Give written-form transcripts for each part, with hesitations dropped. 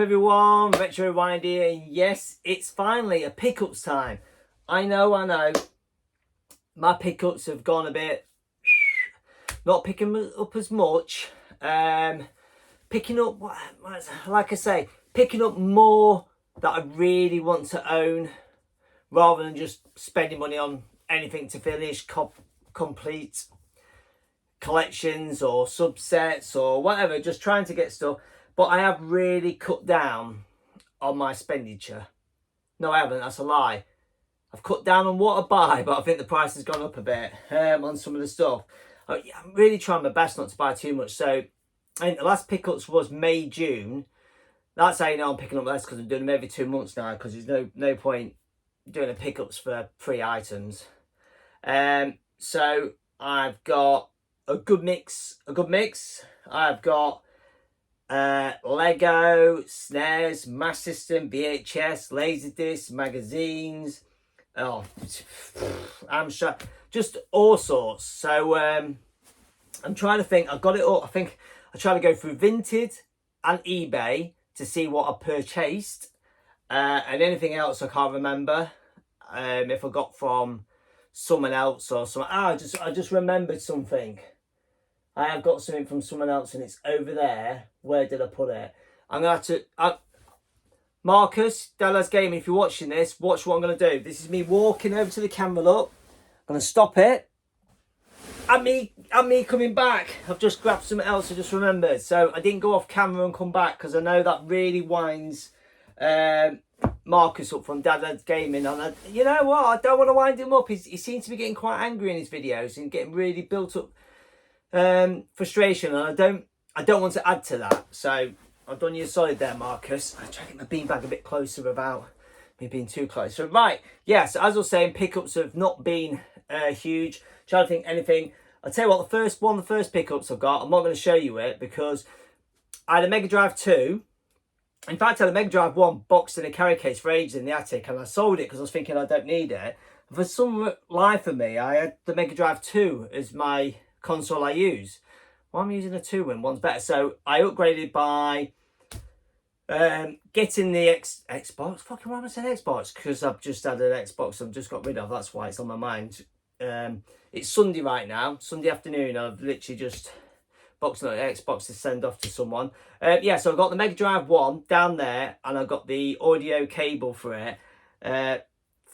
Everyone, RetroRewind here, and yes, it's finally a pickups time. I know, my pickups have gone a bit, not picking up as much, picking up, like I say, picking up more that I really want to own, rather than just spending money on anything to finish, complete collections or subsets or whatever, just trying to get stuff. But I have really cut down on my expenditure. No, I haven't. That's a lie. I've cut down on what I buy, but I think the price has gone up a bit on some of the stuff. I'm really trying my best not to buy too much. So, I think the last pickups was May, June. That's how you know I'm picking up less, because I'm doing them every 2 months now, because there's no point doing a pickups for 3 items. So I've got a good mix. I've got Lego, Snes, Master System, VHS, Laserdisc, magazines, Amstrad, just all sorts. So I'm trying to think. I've got it all. I think I try to go through Vinted and eBay to see what I purchased, and anything else I can't remember. If I got from someone else or something. I just remembered something. I have got something from someone else, and it's over there. Where did I put it? I'm going to have to... Marcus, Dallas Gaming, if you're watching this, watch what I'm going to do. This is me walking over to the camera, look. I'm going to stop it. And me coming back. I've just grabbed something else I just remembered. So I didn't go off camera and come back, because I know that really winds Marcus up from Dallas Gaming. And you know what? I don't want to wind him up. He seems to be getting quite angry in his videos and getting really built up frustration, and I don't want to add to that. So I've done you a solid there, Marcus. I try to get my beanbag a bit closer without me being too close. So right, yes, as I was saying, pickups have not been huge. Trying to think anything. I'll tell you what, the first pickups I've got, I'm not going to show you it, because I had a Mega Drive 2. In fact, I had a Mega Drive 1 boxed in a carry case for ages in the attic, and I sold it because I was thinking I don't need it. And for some life of me, I had the Mega Drive 2 as my console I use. Well, I'm using a 2 when one's better. So I upgraded by getting the Xbox. Fucking why am I saying Xbox? Because I've just had an Xbox I've just got rid of. That's why it's on my mind. It's Sunday right now. Sunday afternoon. I've literally just boxed an Xbox to send off to someone. Yeah, so I've got the Mega Drive 1 down there, and I've got the audio cable for it.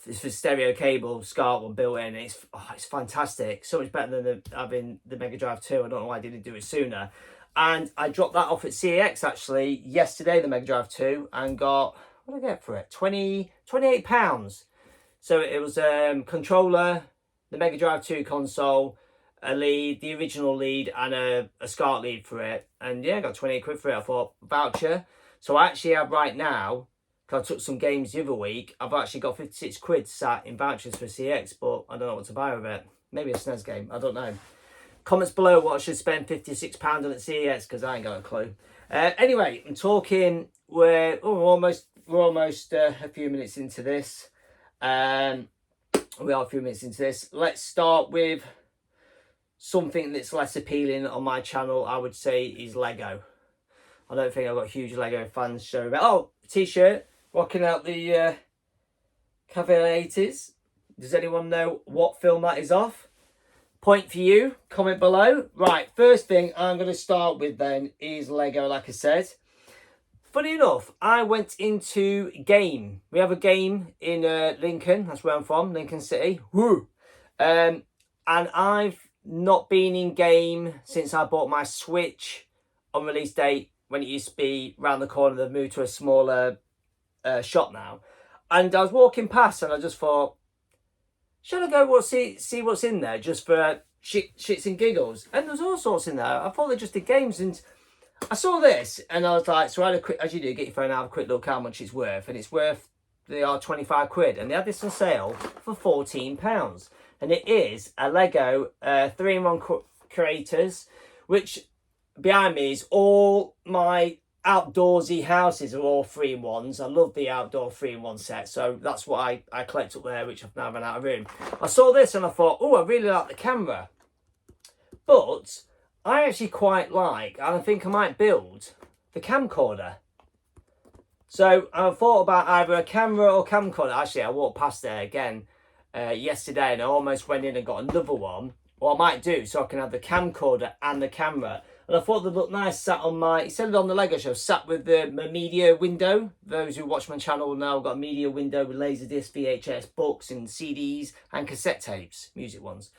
It's a stereo cable, SCART one built in. It's fantastic. So much better than having the Mega Drive 2. I don't know why I didn't do it sooner. And I dropped that off at CEX actually yesterday, the Mega Drive 2, and got, what did I get for it? £28. So it was controller, the Mega Drive 2 console, a lead, the original lead, and a SCART lead for it. And yeah, I got 28 quid for it. I thought, voucher. So I actually have right now, because I took some games the other week, I've actually got 56 quid sat in vouchers for CX, but I don't know what to buy with it. Maybe a SNES game, I don't know. Comments below what I should spend £56 on at CX, because I ain't got a clue. Anyway, I'm talking, we're almost a few minutes into this. We are a few minutes into this. Let's start with something that's less appealing on my channel, I would say, is Lego. I don't think I've got huge Lego fans showing about. Oh, t-shirt. Rocking out the Cavalietis. Does anyone know what film that is off? Point for you. Comment below. Right, first thing I'm going to start with then is Lego, like I said. Funny enough, I went into Game. We have a Game in Lincoln. That's where I'm from, Lincoln City. Woo! And I've not been in Game since I bought my Switch on release date, when it used to be round the corner. They've moved to a smaller shop now, and I was walking past and I just thought, should I go see what's in there, just for shits and giggles? And there's all sorts in there. I thought they just did games, and I saw this and I was like, so I had a quick, as you do, get your phone out, have a quick look how much it's worth, and it's worth, they are 25 quid, and they had this on sale for £14, and it is a Lego 3-in-1 creators, which behind me is all my outdoorsy houses are all 3-in-1s. I love the outdoor 3-in-1 set, so that's what I collect up there, which I've now run out of room. I saw this and I thought, oh, I really like the camera, but I actually quite like, and I think I might build the camcorder. So I thought about either a camera or camcorder. Actually, I walked past there again yesterday and I almost went in and got another one. What I might do so I can have the camcorder and the camera. And I thought they'd look nice sat on my, it said it on the Lego show, sat with my media window. Those who watch my channel will know I've got a media window with Laserdisc, VHS, books and CDs and cassette tapes, music ones.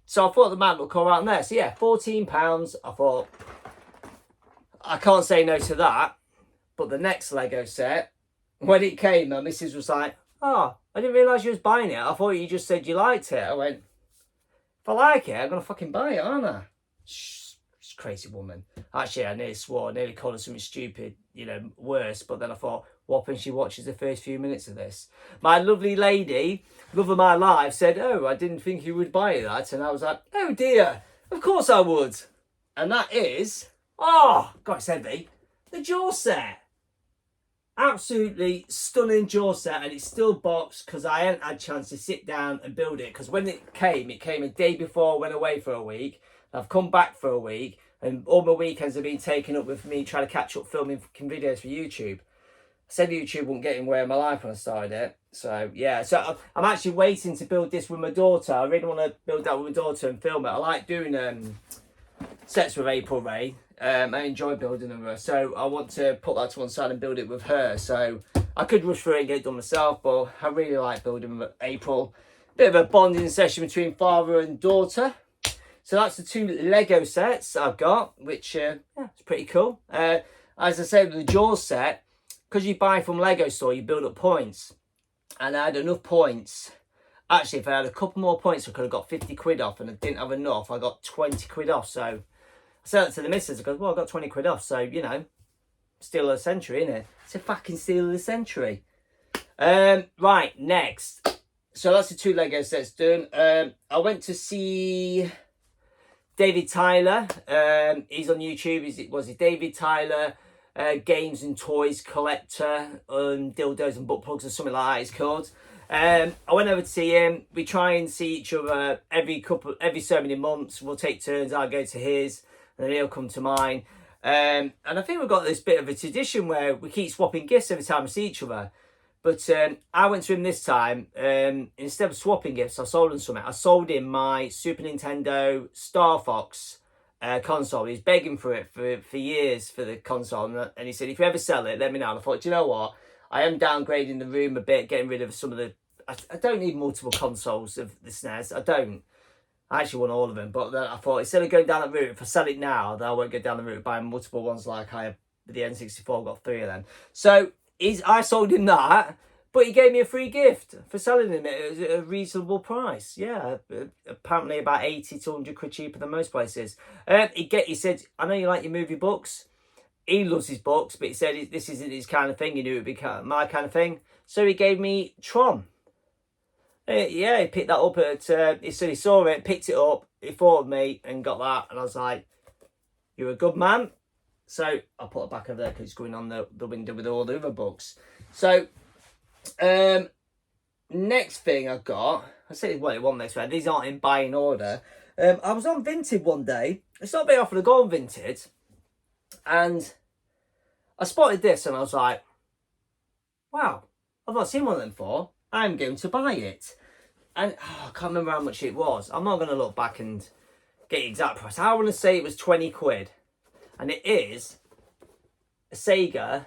So I thought the might look all right on there. So yeah, £14. I thought, I can't say no to that. But the next Lego set, when it came, my missus was like, oh, I didn't realise you was buying it. I thought you just said you liked it. I went, if I like it, I'm going to fucking buy it, aren't I? She's a crazy woman. Actually, I nearly swore, I nearly called her something stupid, you know, worse. But then I thought, what when she watches the first few minutes of this? My lovely lady, love of my life, said, oh, I didn't think you would buy that. And I was like, oh dear, of course I would. And that is, oh, God, it's heavy, the Jaw set. Absolutely stunning Jaw set, and it's still boxed because I hadn't had a chance to sit down and build it, because when it came a day before I went away for a week. I've come back for a week and all my weekends have been taken up with me trying to catch up filming fucking videos for YouTube. I said YouTube wouldn't get in the way of my life when I started it. So yeah, so I'm actually waiting to build this with my daughter. I really want to build that with my daughter and film it. I like doing sets with April Ray. I enjoy building them, so I want to put that to one side and build it with her. So I could rush through it and get it done myself, but I really like building with April. Bit of a bonding session between father and daughter. So that's the two Lego sets I've got, which yeah, it's pretty cool. As I said, with the Jaws set, because you buy from Lego store, you build up points. And I had enough points. Actually, if I had a couple more points, I could have got 50 quid off, and I didn't have enough. I got 20 quid off, so I said that to the missus. I go, well, I got 20 quid off, so, you know, steal of the century, innit? It's a fucking steal of the century. Right, next. So that's the two Lego sets done. I went to see David Tyler. He's on YouTube. Was it David Tyler Games and Toys Collector, dildos and butt plugs or something like that it's called. I went over to see him. We try and see each other every so many months. We'll take turns. I'll go to his and then he'll come to mine. And I think we've got this bit of a tradition where we keep swapping gifts every time we see each other. But I went to him this time. Instead of swapping gifts, I sold him something. I sold him my Super Nintendo Star Fox console. He's begging for it for years for the console. And he said, if you ever sell it, let me know. And I thought, do you know what? I am downgrading the room a bit, getting rid of some of the... I don't need multiple consoles of the Snes. I don't. I actually want all of them. But then I thought, instead of going down that route, if I sell it now, then I won't go down the route of buying multiple ones like I have with the N64. I've got 3 of them. So I sold him that, but he gave me a free gift for selling him it at a reasonable price. Yeah, apparently about 80 to 100 quid cheaper than most places. He said, I know you like your movie books. He loves his books, but he said this isn't his kind of thing. He knew it would be my kind of thing. So he gave me Tron. Yeah, he picked that up at... he said he saw it, picked it up, he thought of me and got that. And I was like, you're a good man. So I'll put it back over there because it's going on the window with all the other books. So, next thing I've got... I said, well, it wasn't next thing. These aren't in buying order. I was on Vinted one day. It's not very often to go on Vinted. And I spotted this and I was like, wow, I've not seen one of them before. I'm going to buy it. And I can't remember how much it was. I'm not going to look back and get the exact price. I want to say it was 20 quid. And it is a Sega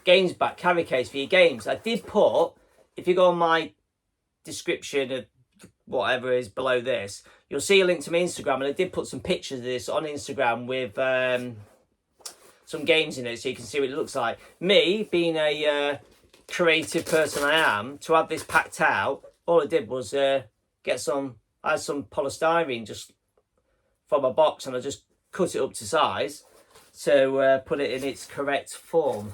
games back carry case for your games. I did put, if you go on my description of whatever is below this, you'll see a link to my Instagram, and I did put some pictures of this on Instagram with some games in it so you can see what it looks like. Me, being a creative person I am, to have this packed out, all I did was I had some polystyrene just from my box, and I just cut it up to size to put it in its correct form.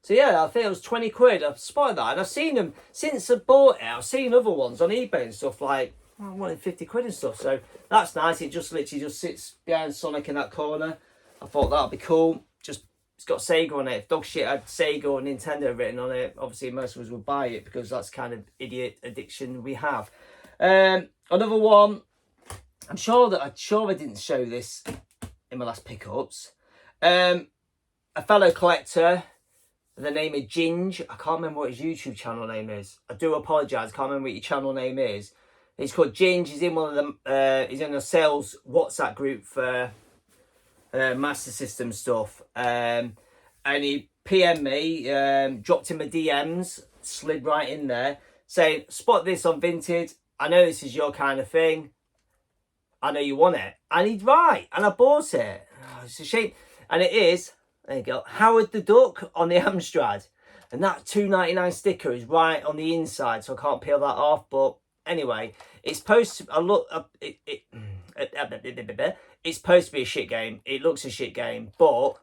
So yeah, I think it was 20 quid. I've spotted that, and I've seen them since I bought it. I've seen other ones on eBay and stuff like, I wanted 50 quid and stuff. So that's nice. It just literally just sits behind Sonic in that corner. I thought that'd be cool. Just, it's got Sega on it. If dog shit had Sega or Nintendo written on it, obviously most of us would buy it because that's kind of idiot addiction we have. Another one. I'm sure I didn't show this in my last pickups. a fellow collector, the name of Ginge. I can't remember what his YouTube channel name is. I do apologise. I can't remember what your channel name is. He's called Ginge. He's in one of them. He's in a sales WhatsApp group for Master System stuff. And he PM'd me, dropped in my DMs, slid right in there, saying, "Spot this on Vinted. I know this is your kind of thing. I know you want it." And he's right. And I bought it. Oh, it's a shame. And it is, there you go, Howard the Duck on the Amstrad. And that $2.99 sticker is right on the inside, so I can't peel that off. But anyway, it's supposed to, it's supposed to be a shit game. It looks a shit game, but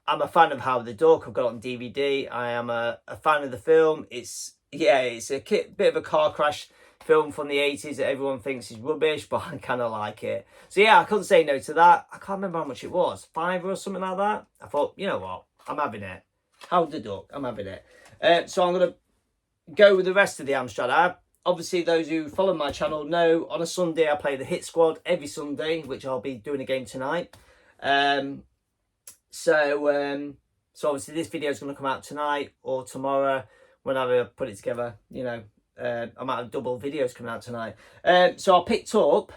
I'm a fan of Howard the Duck. I've got it on DVD. I am a fan of the film. It's a bit of a car crash film from the 80s that everyone thinks is rubbish, but I kind of like it. So yeah, I couldn't say no to that. I can't remember how much it was, £5 or something like that. I thought, you know what, I'm having it. Howard the Duck, I'm having it. So I'm going to go with the rest of the Amstrad. Obviously, those who follow my channel know on a Sunday I play the Hit Squad every Sunday, which I'll be doing a game tonight. So obviously this video is going to come out tonight or tomorrow whenever I put it together. You know, I might have double videos coming out tonight. So I picked up,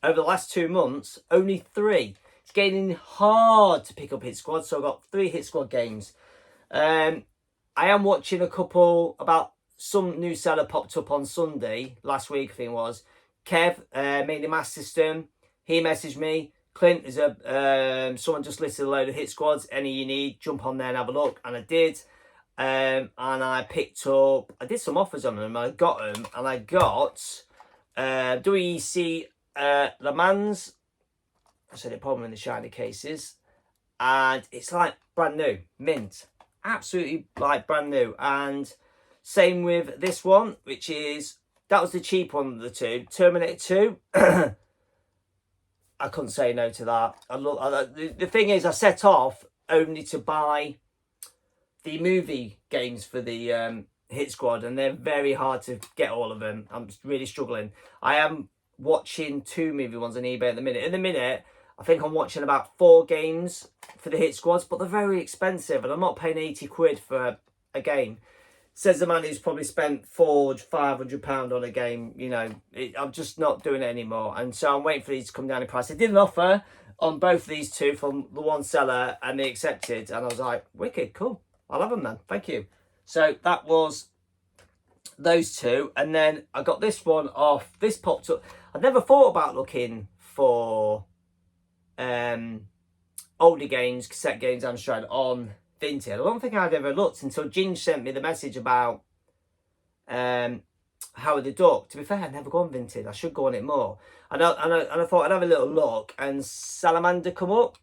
over the last 2 months, only 3. It's getting hard to pick up Hit Squad, so I've got 3 Hit Squad games. I am watching a couple about some new seller popped up on Sunday, last week I think it was. Kev, mainly Master System, he messaged me. Clint, is someone just listed a load of Hit Squads, any you need, jump on there and have a look. And I did. And I picked up, I did some offers on them, I got them, and I got WEC Le Mans. I said it probably in the shiny cases. And it's like brand new, mint. Absolutely like brand new. And same with this one, which is, that was the cheap one of the two. Terminator 2. I couldn't say no to that. The thing is, I set off only to buy the movie games for the Hit Squad, and they're very hard to get all of them. I'm really struggling. I am watching 2 movie ones on eBay at the minute. In the minute, I think I'm watching about 4 games for the Hit Squads, but they're very expensive, and I'm not paying 80 quid for a game. Says the man who's probably spent £400-500 on a game. You know, I'm just not doing it anymore. And so I'm waiting for these to come down in price. They did an offer on both of these 2 from the one seller, and they accepted. And I was like, wicked, cool. I'll have them then. Thank you. So that was those 2. And then I got this one off. This popped up. I'd never thought about looking for older games, cassette games, Amstrad on Vinted. I don't think I'd ever looked until Ginge sent me the message about Howard the Duck. To be fair, I'd never gone Vinted. I should go on it more. And I thought I'd have a little look, and Salamander come up,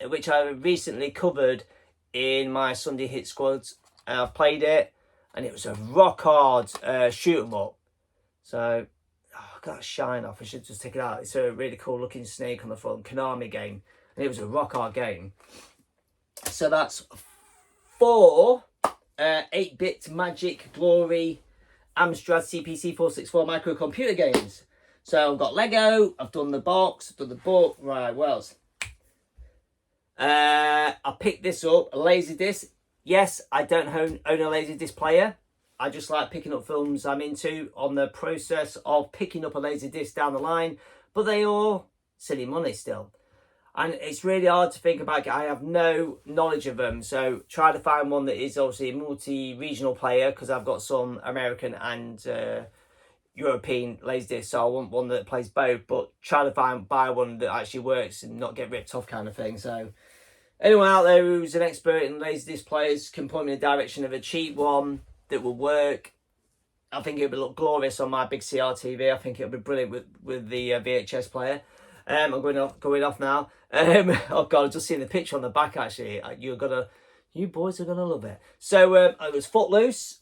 which I recently covered in my Sunday Hit Squads. I played it, and it was a rock hard shoot 'em up. So I got a shine off. I should just take it out. It's a really cool looking snake on the front, Konami game, and it was a rock hard game. So that's 4 8-bit Magic Glory Amstrad CPC 464 microcomputer games. So I've got Lego, I've done the box, I've done the book. Right, what else? I picked this up, a Laserdisc. Yes, I don't own a Laserdisc player. I just like picking up films I'm into, on the process of picking up a Laserdisc down the line. But they are silly money still. And it's really hard to think about. I have no knowledge of them. So try to find one that is obviously a multi-regional player, because I've got some American and European Laserdisc. So I want one that plays both. But try to buy one that actually works and not get ripped off kind of thing. So anyone out there who's an expert in Laserdisc players can point me in the direction of a cheap one that will work. I think it would look glorious on my big CRTV. I think it would be brilliant with the VHS player. I'm going off now. Oh God, I've just seen the picture on the back actually. You boys are gonna love it. So it was Footloose.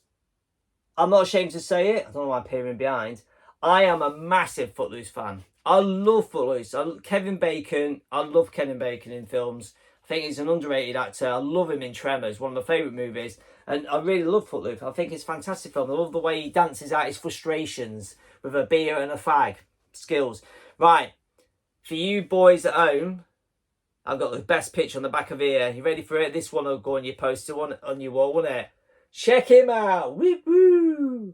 I'm not ashamed to say it. I don't know why I'm peering behind. I am a massive Footloose fan. I love Footloose. Kevin Bacon. I love Kevin Bacon in films. I think he's an underrated actor. I love him in Tremors, one of my favourite movies. And I really love Footloose. I think it's a fantastic film. I love the way he dances out his frustrations with a beer and a fag. Skills. Right. For you boys at home, I've got the best picture on the back of here. You ready for it? This one will go on your poster on your wall, won't it? Check him out. Woo woo.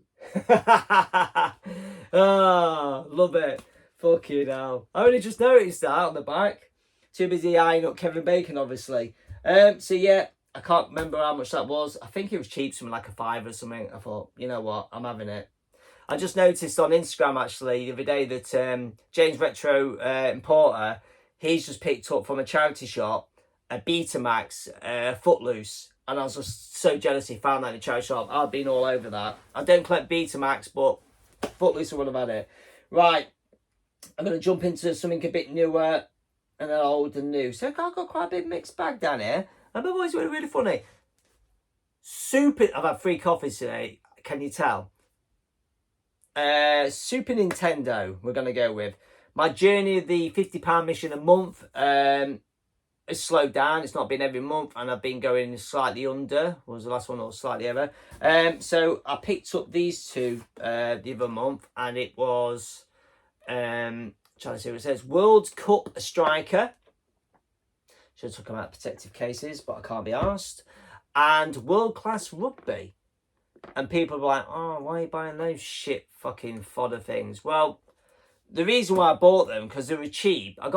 Oh, love it. Fucking hell. I only just noticed that on the back. Too busy eyeing up Kevin Bacon, obviously. So yeah, I can't remember how much that was. I think it was cheap, something like a £5 or something. I thought, you know what, I'm having it. I just noticed on Instagram, actually, the other day that James Retro Importer, he's just picked up from a charity shop a Betamax Footloose. And I was just so jealous he found that in a charity shop. I've been all over that. I don't collect Betamax, but Footloose would have had it. Right, I'm going to jump into something a bit newer and then old and new. So I've got quite a big mixed bag down here. And my voice really, really funny. I've had 3 coffees today. Can you tell? Super Nintendo, we're going to go with. My journey of the £50 mission a month has slowed down. It's not been every month, and I've been going slightly under. What was the last one? Or slightly over. So I picked up these 2 the other month, and it was... trying to see what it says. World Cup Striker. Should have took them out of protective cases, but I can't be asked. And World Class Rugby. And people are like, oh, why are you buying those shit fucking fodder things? Well, the reason why I bought them, because they were cheap. I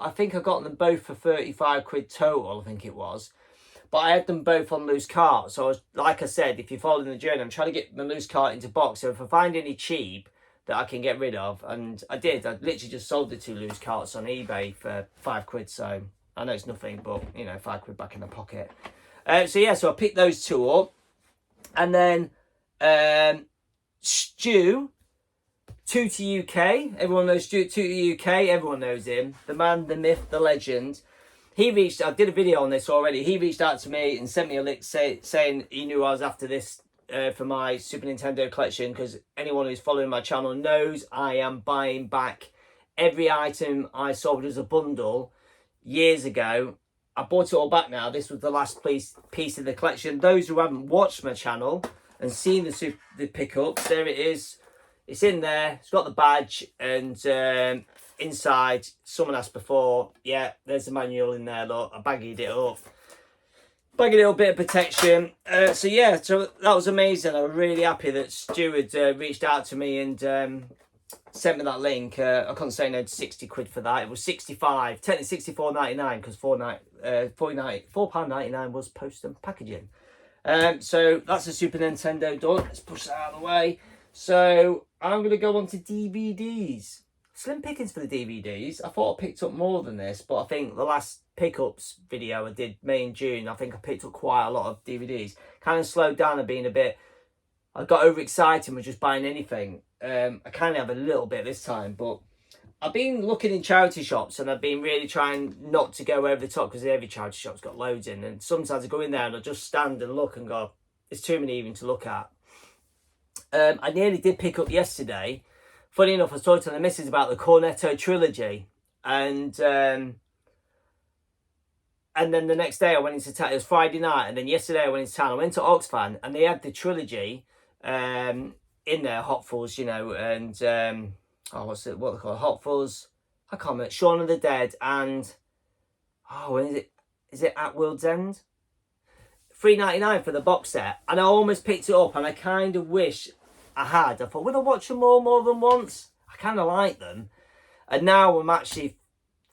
think I got them both for 35 quid total, I think it was. But I had them both on loose cart. So, like I said, if you're following the journey, I'm trying to get the loose cart into box. So if I find any cheap that I can get rid of, and I did. I literally just sold the 2 loose carts on eBay for 5 quid. So I know it's nothing, but, you know, 5 quid back in the pocket. So I picked those 2 up. And then... Stu, Tutti UK, everyone knows Stu, Tutti UK, everyone knows him, the man, the myth, the legend. I did a video on this already, he reached out to me and sent me a link saying he knew I was after this for my Super Nintendo collection, because anyone who's following my channel knows I am buying back every item I sold as a bundle years ago. I bought it all back now. This was the last piece of the collection. Those who haven't watched my channel and seen the pickups, there it is. It's in there. It's got the badge, and inside, someone asked before, yeah, there's the manual in there. Look, I bagged it up. Bagged a little bit of protection. So that was amazing. I was really happy that Stu had reached out to me and sent me that link. I couldn't say no to 60 quid for that. It was 65, technically 64.99, because £4.99 was post and packaging. So that's a Super Nintendo done. Let's push that out of the way. So I'm going to go on to DVDs. Slim pickings for the DVDs. I thought I picked up more than this, but I think the last pickups video I did, May and June, I think I picked up quite a lot of DVDs. Kind of slowed down and being a bit... I got overexcited with just buying anything. I kind of have a little bit this time, but I've been looking in charity shops and I've been really trying not to go over the top, because every charity shop's got loads in, and sometimes I go in there and I just stand and look and go, there's too many even to look at. I nearly did pick up yesterday. Funny enough, I was talking to the missus about the Cornetto trilogy, and then the next day I went into town. It was Friday night, and then yesterday I went into town. I went to Oxfam and they had the trilogy in there, Hot Fuzz, you know, and what they call it? Hot Fuzz. I can't remember. Shaun of the Dead and when is it? Is it At World's End? $3.99 for the box set, and I almost picked it up, and I kind of wish I had. I thought, would I watch them all more than once? I kind of like them, and now I'm actually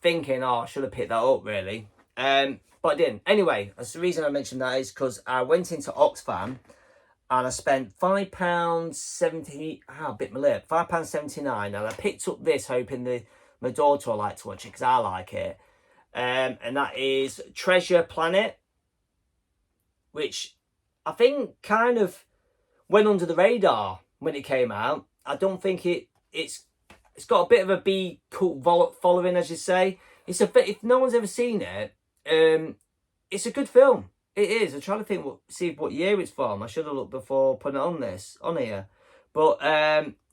thinking, I should have picked that up really, but I didn't. Anyway, that's the reason I mentioned that is because I went into Oxfam and I spent £5.70. I bit my lip. £5.79, and I picked up this hoping my daughter will like to watch it because I like it, and that is Treasure Planet, which I think kind of went under the radar when it came out. I don't think it's got a bit of a B cult following, as you say. If no one's ever seen it, it's a good film. It is. I'm trying to see what year it's from. I should have looked before putting it on here. But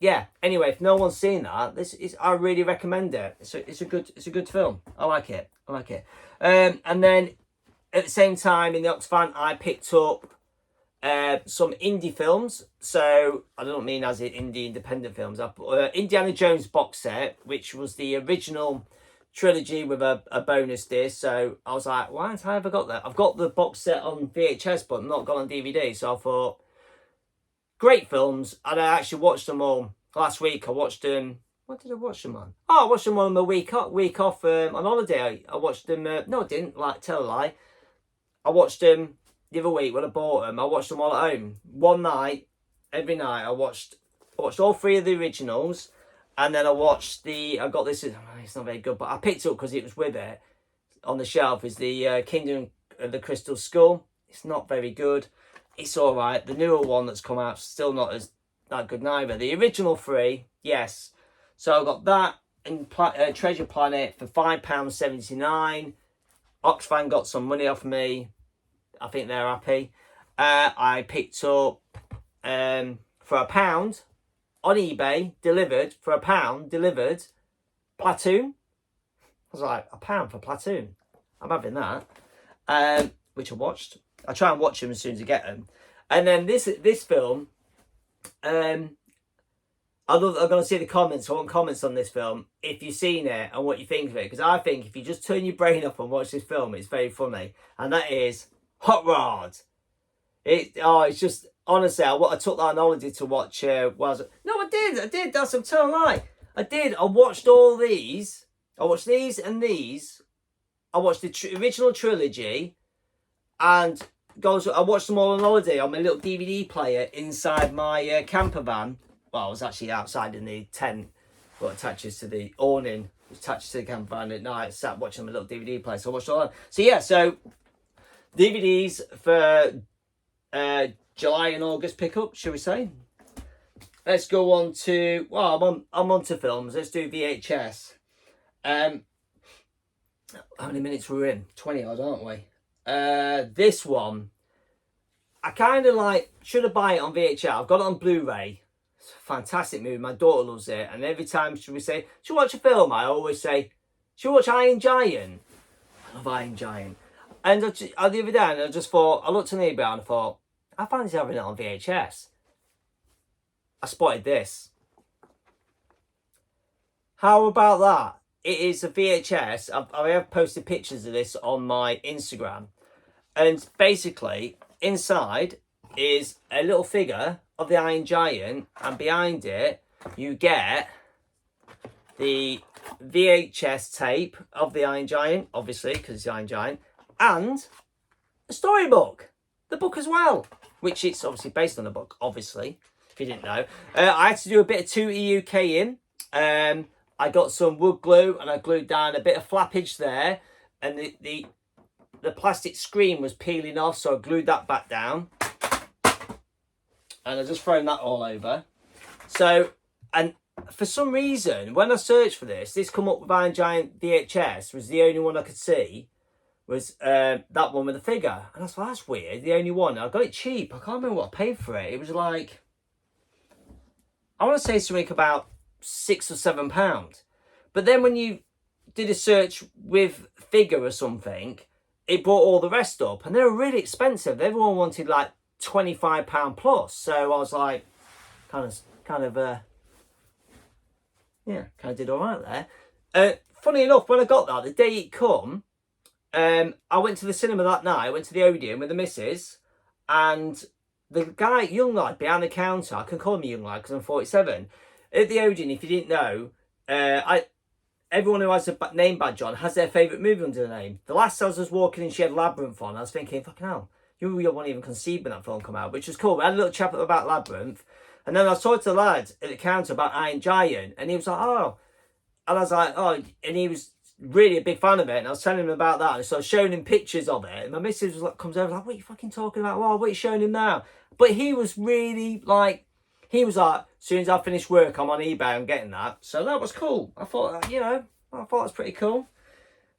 yeah. Anyway, if no one's seen that, I really recommend it. It's a good film. I like it. And then at the same time in the Oxfam, I picked up some indie films. So I don't mean as in indie independent films. I put Indiana Jones box set, which was the original trilogy with a bonus disc. So I was like, why haven't I ever got that? I've got the box set on VHS, but not got on DVD. So I thought, great films. And I actually watched them all last week. I watched them. What did I watch them on? Oh, I watched them on my week off on holiday. I watched them. No, I didn't. Like, tell a lie. I watched them the other week when I bought them. I watched them all at home. One night, every night, I watched all three of the originals. And then I got this, it's not very good, but I picked it up because it was with it on the shelf, is the Kingdom of the Crystal Skull. It's not very good. It's all right. The newer one that's come out, still not as that good neither. The original three, yes. So I got that and Treasure Planet for £5.79. Oxfam got some money off me. I think they're happy. I picked up for £1 on eBay, delivered for £1, Platoon. I was like, £1 for Platoon. I'm having that. Which I watched. I try and watch them as soon as I get them. And then this film, I'm going to see the comments. I want comments on this film if you've seen it and what you think of it. Because I think if you just turn your brain off and watch this film, it's very funny. And that is Hot Rod. It's just, honestly, I took that on holiday to watch. No, I did. That's a total lie. I did. I watched all these. I watched these and these. I watched the original trilogy. And I watched them all on holiday on my little DVD player inside my camper van. Well, I was actually outside in the tent, but attaches to the awning, attaches to the camper van at night. Sat watching my little DVD player. So I watched all that. So yeah, so DVDs for July and August pickup, shall we say? Let's go on to, well, I'm on to films. Let's do VHS. How many minutes we're in? 20 odd, aren't we? This one, I kind of like, should I buy it on VHS? I've got it on Blu-ray. It's a fantastic movie. My daughter loves it. And every time should we say, should you watch a film? I always say, should you watch Iron Giant? I love Iron Giant. And the other day, I just thought, I looked on eBay and I thought, I fancy having it on VHS. I spotted this. How about that? It is a VHS. I have posted pictures of this on my Instagram. And basically, inside is a little figure of the Iron Giant. And behind it, you get the VHS tape of the Iron Giant, obviously, because it's the Iron Giant. And a storybook. The book as well. Which it's obviously based on the book, obviously, if you didn't know. I had to do a bit of 2E UK in. I got some wood glue and I glued down a bit of flappage there. And the plastic screen was peeling off, so I glued that back down. And I just thrown that all over. So, and for some reason, when I searched for this come up with Iron Giant VHS, was the only one I could see. Was that one with the figure. And I thought, that's weird, the only one. I got it cheap. I can't remember what I paid for it. It was like, I want to say something about £6 or £7. But then when you did a search with figure or something, it brought all the rest up. And they were really expensive. Everyone wanted like £25 plus. So I was like, kind of did all right there. Funny enough, when I got that, the day it come, I went to the cinema that night. I went to the Odeon with the missus, and the guy, young lad behind the counter, I can call him a young lad because I'm 47. At the Odeon, if you didn't know, everyone who has a name badge on has their favourite movie under the name. The last time I was walking in, she had Labyrinth on. I was thinking, fucking hell, you weren't even conceived when that film come out, which was cool. We had a little chat about Labyrinth, and then I was talking to the lad at the counter about Iron Giant, and he was like, oh, and I was like, oh, and he was really a big fan of it, and I was telling him about that, and so I was showing him pictures of it, and my missus was like, comes over like, what are you fucking talking about? Well, what are you showing him now? But he was really like, he was like, as soon as I finish work, I'm on eBay, I'm getting that. So that was cool. I thought, I thought it was pretty cool.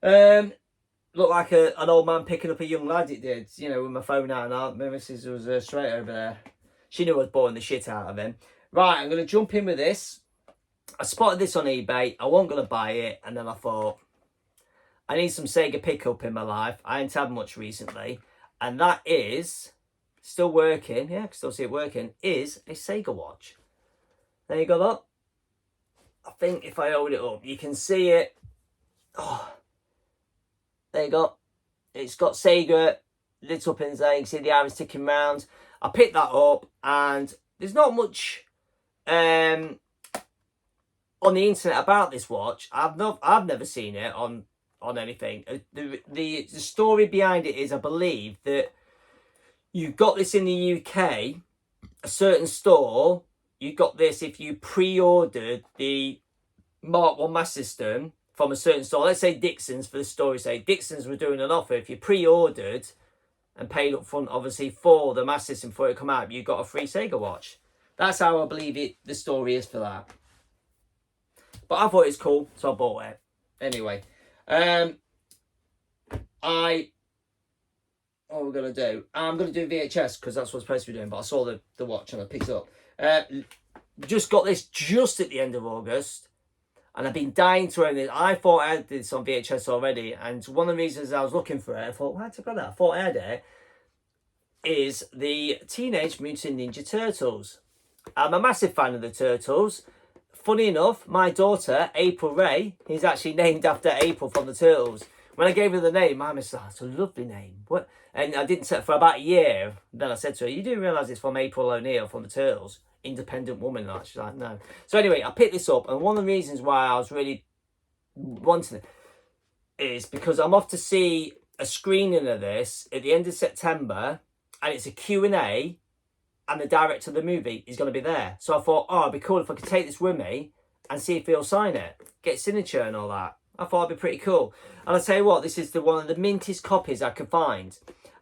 Looked like an old man picking up a young lad, it did, with my phone out, and my missus was straight over there. She knew I was boring the shit out of him. Right, I'm going to jump in with this. I spotted this on eBay. I wasn't going to buy it, and then I thought, I need some Sega pickup in my life. I ain't had much recently. And that is, still working, yeah, I can still see it working, is a Sega watch. There you go, look. I think if I hold it up, you can see it. Oh, there you go. It's got Sega lit up in there. You can see the arrows ticking round. I picked that up, and there's not much on the internet about this watch. I've never seen it on anything. The story behind it is, I believe, that you got this in the UK, a certain store. You got this if you pre-ordered the Mark 1 Master System from a certain store. Let's say Dixon's, for the story's sake. Dixon's were doing an offer. If you pre-ordered and paid up front, obviously, for the Master System before it come out, you got a free Sega watch. That's how I believe the story is for that. But I thought it was cool, so I bought it. Anyway, what we're going to do, I'm going to do VHS, because that's what I'm supposed to be doing, but I saw the watch and I picked it up. Just got this just at the end of August, and I've been dying to own it. I thought I had this on VHS already, and one of the reasons I was looking for it, I thought, why did I got that? I thought I had it, is the Teenage Mutant Ninja Turtles. I'm a massive fan of the Turtles. Funny enough, my daughter, April Ray, is actually named after April from the Turtles. When I gave her the name, I was like, it's a lovely name. What? And I didn't say it for about a year. Then I said to her, you do realise it's from April O'Neil from the Turtles? Independent woman. Like, she's like, no. So anyway, I picked this up, and one of the reasons why I was really wanting it is because I'm off to see a screening of this at the end of September, and it's a Q&A, and the director of the movie is going to be there. So I thought, oh, it'd be cool if I could take this with me and see if he'll sign it, get signature and all that. I thought it'd be pretty cool. And I'll tell you what, this is one of the mintiest copies I could find.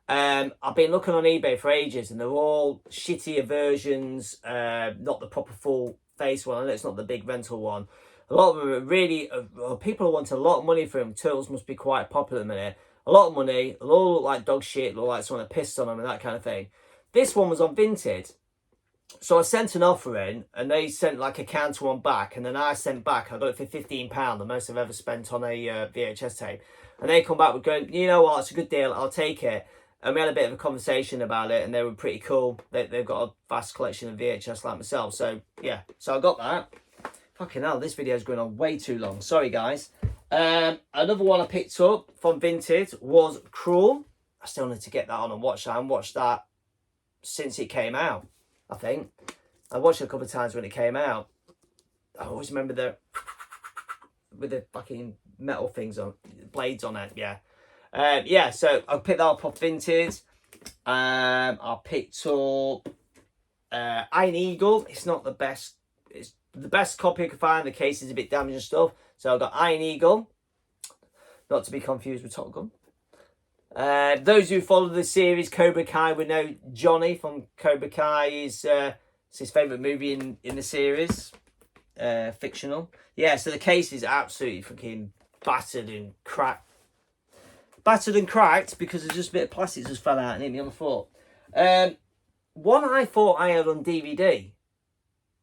I've been looking on eBay for ages, and they're all shittier versions, not the proper full face one. I know it's not the big rental one. A lot of them are really, people want a lot of money for them. Turtles must be quite popular at the minute. A lot of money, they'll all look like dog shit, look like someone had pissed on them and that kind of thing. This one was on Vinted. So I sent an offer in, and they sent like a counter one back, and then I sent back, I got it for £15, the most I've ever spent on a VHS tape. And they come back with going, you know what, it's a good deal, I'll take it. And we had a bit of a conversation about it, and they were pretty cool. They've got a vast collection of VHS like myself. So yeah, so I got that. Fucking hell, this video's going on way too long. Sorry guys. Another one I picked up from Vinted was Cruel. I still need to get that on and watch that. I haven't watched that since it came out, I think. I watched it a couple of times when it came out. I always remember with the fucking metal things on, blades on it, yeah. Yeah, so I picked that up off Vinted. I picked up Iron Eagle. It's not the best. It's the best copy I could find. The case is a bit damaged and stuff. So I got Iron Eagle. Not to be confused with Top Gun. Those who follow the series Cobra Kai would know Johnny from Cobra Kai is it's his favourite movie in the series. Fictional. Yeah, so the case is absolutely fucking battered and cracked. Battered and cracked because there's just a bit of plastic just fell out and hit me on the foot. One I thought I had on DVD,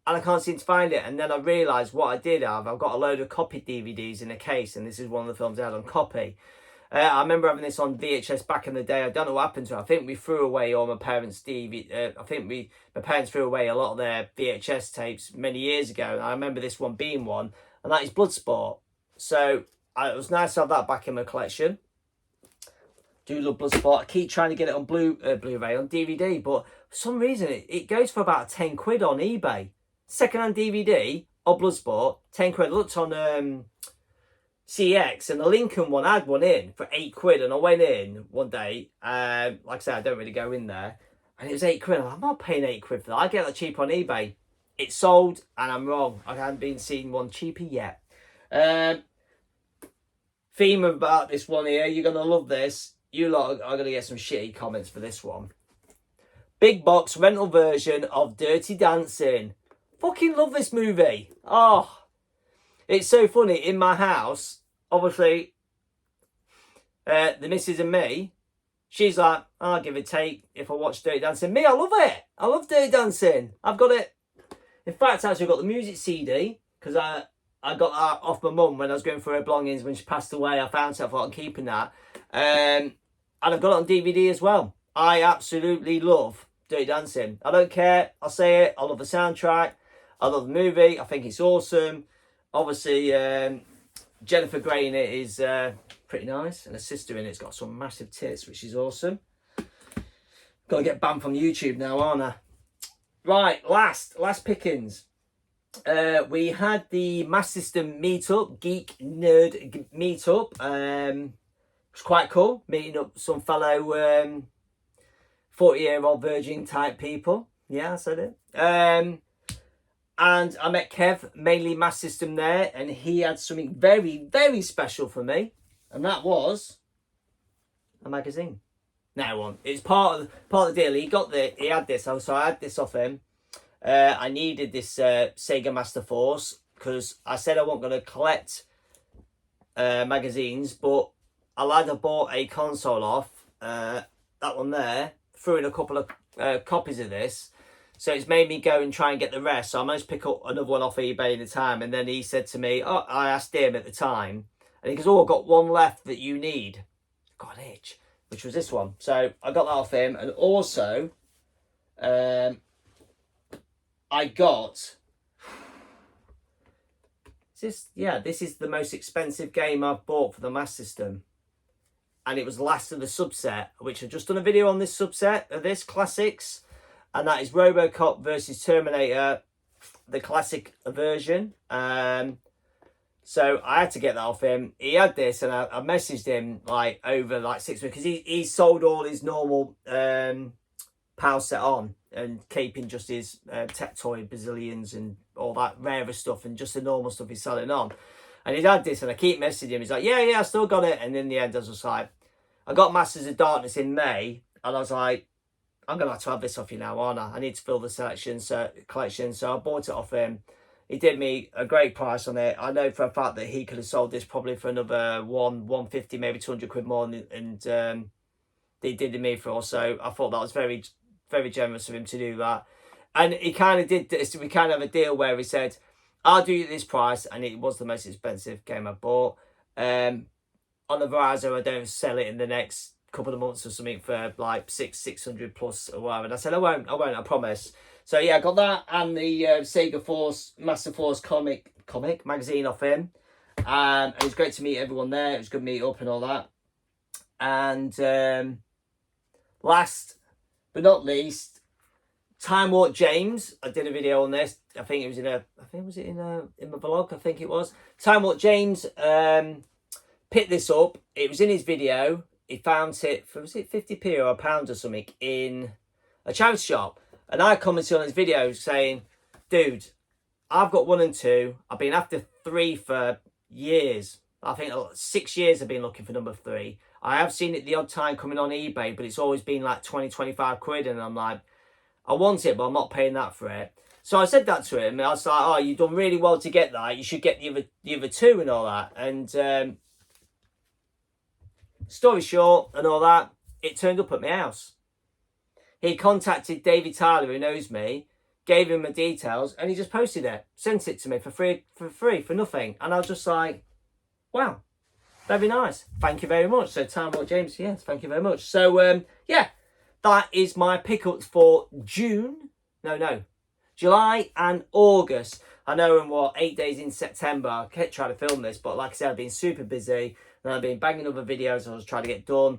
and I can't seem to find it. And then I realised what I did have. I've got a load of copied DVDs in a case, and this is one of the films I had on copy. I remember having this on VHS back in the day. I don't know what happened to it. I think we threw away all my parents' DVD. My parents threw away a lot of their VHS tapes many years ago. And I remember this one being one, and that is Bloodsport. So it was nice to have that back in my collection. Do love Bloodsport. I keep trying to get it on Blu-ray, on DVD, but for some reason it goes for about 10 quid on eBay. Second-hand DVD of Bloodsport, 10 quid. I looked on CX, and the Lincoln one, I had one in for 8 quid, and I went in one day, like I said, I don't really go in there, and it was 8 quid. I'm not paying 8 quid for that. I get that cheap on eBay. It's sold, and I'm wrong. I haven't been seeing one cheaper yet. Theme about this one here, you're going to love this. You lot are going to get some shitty comments for this one. Big box rental version of Dirty Dancing. Fucking love this movie. Oh, it's so funny. In my house, obviously, the missus and me, she's like, I'll give it a take if I watch Dirty Dancing. Me, I love it. I love Dirty Dancing. I've got it. In fact, actually, I've got the music CD because I got that off my mum when I was going through her belongings when she passed away. I found it. I thought I'm keeping that. And I've got it on DVD as well. I absolutely love Dirty Dancing. I don't care. I'll say it. I love the soundtrack. I love the movie. I think it's awesome. Obviously, Jennifer Grey in it is pretty nice, and her sister in it's got some massive tits, which is awesome. Got to get banned from YouTube now, aren't I? Right, last pickings. We had the Master System meetup, Geek Nerd meetup. It was quite cool, meeting up some fellow 40-year-old virgin type people. Yeah, I said it. And I met Kev, mainly Master System there, and he had something very, very special for me, and that was a magazine. No, it's part of the deal. He had this, so I had this off him. I needed this Sega Master Force because I said I wasn't going to collect magazines, but a lad had bought a console off, that one there, threw in a couple of copies of this. So it's made me go and try and get the rest. So I managed to pick up another one off eBay in the time. And then he said to me, I asked him at the time, and he goes, I've got one left that you need. Got an itch, which was this one. So I got that off him. And also, I got this. Yeah, this is the most expensive game I've bought for the Master System, and it was last of the subset, which I've just done a video on this subset of this classics, and that is RoboCop versus Terminator, the classic version. So I had to get that off him. He had this, and I messaged him like over like 6 weeks because he sold all his normal PAL set on and keeping just his Tech Toy Bazillions and all that rarer stuff and just the normal stuff he's selling on. And he's had this, and I keep messaging him. He's like, yeah, I still got it. And in the end, I was just like, I got Masters of Darkness in May, and I was like, I'm going to have this off you now, aren't I? I need to fill the collection. So I bought it off him. He did me a great price on it. I know for a fact that he could have sold this probably for another 150, maybe 200 quid more, and they did it me for. So I thought that was very, very generous of him to do that. And he kind of did this. We kind of have a deal where he said, I'll do you this price, and it was the most expensive game I bought. On the Verizon, I don't sell it in the next couple of months or something for like 600 plus or whatever. And I said, I won't, I promise. So yeah, I got that and the Sega Force, Master Force comic magazine off him. And it was great to meet everyone there. It was good to meet up and all that. And last but not least, Time Warp James. I did a video on this. I think it was in my vlog. I think it was. Time Warp James picked this up. It was in his video. He found it for, was it 50p or £1 or something in a charity shop. And I commented on his video saying, dude, I've got 1 and 2. I've been after 3 for years. I think 6 years I've been looking for number 3. I have seen it the odd time coming on eBay, but it's always been like 20, 25 quid. And I'm like, I want it, but I'm not paying that for it. So I said that to him. And I was like, oh, you've done really well to get that. You should get the other 2 and all that. And story short and all that, it turned up at my house. He contacted David Tyler, who knows me, gave him the details, and he just posted it, sent it to me for free, for nothing. And I was just like, wow, very nice. Thank you very much. So Time Warp James, yes, thank you very much. So yeah, that is my pickups for July and August. I know I'm 8 days in September. I kept trying to film this, but like I said, I've been super busy and I've been banging other videos I was trying to get done.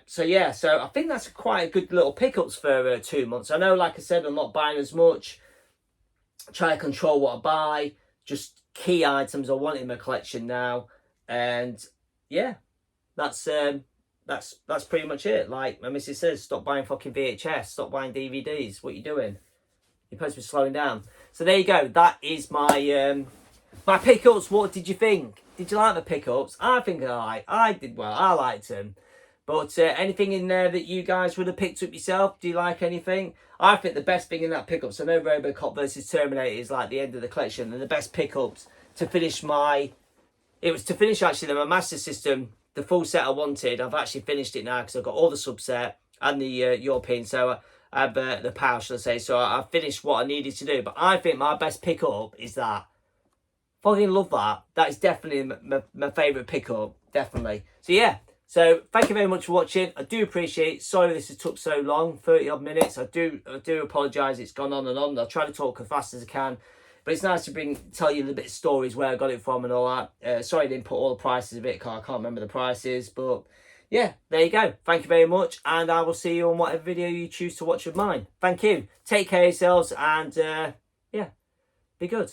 So yeah, so I think that's quite a good little pickups for 2 months. I know, like I said, I'm not buying as much. I try to control what I buy, just key items I want in my collection now. And yeah, that's pretty much it. Like my missus says, stop buying fucking VHS, stop buying DVDs. What are you doing? You're supposed to be slowing down. So there you go. That is my my pickups. What did you think? Did you like the pickups? I think I did well. I liked them. But anything in there that you guys would have picked up yourself? Do you like anything? I think the best thing in that pickups, I know RoboCop versus Terminator is like the end of the collection, and the best pickups to finish my... It was to finish actually my Master System, the full set I wanted. I've actually finished it now because I've got all the subset and the European, so I have the PAL, should I say. So I finished what I needed to do. But I think my best pickup is that. Fucking love that. That is definitely my favourite pickup, definitely. So yeah. So thank you very much for watching. I do appreciate it. Sorry this has took so long, 30 odd minutes. I do apologise. It's gone on and on. I'll try to talk as fast as I can. But it's nice to tell you a little bit of stories where I got it from and all that. Sorry I didn't put all the prices of it, because I can't remember the prices. But yeah, there you go. Thank you very much. And I will see you on whatever video you choose to watch of mine. Thank you. Take care of yourselves and yeah, be good.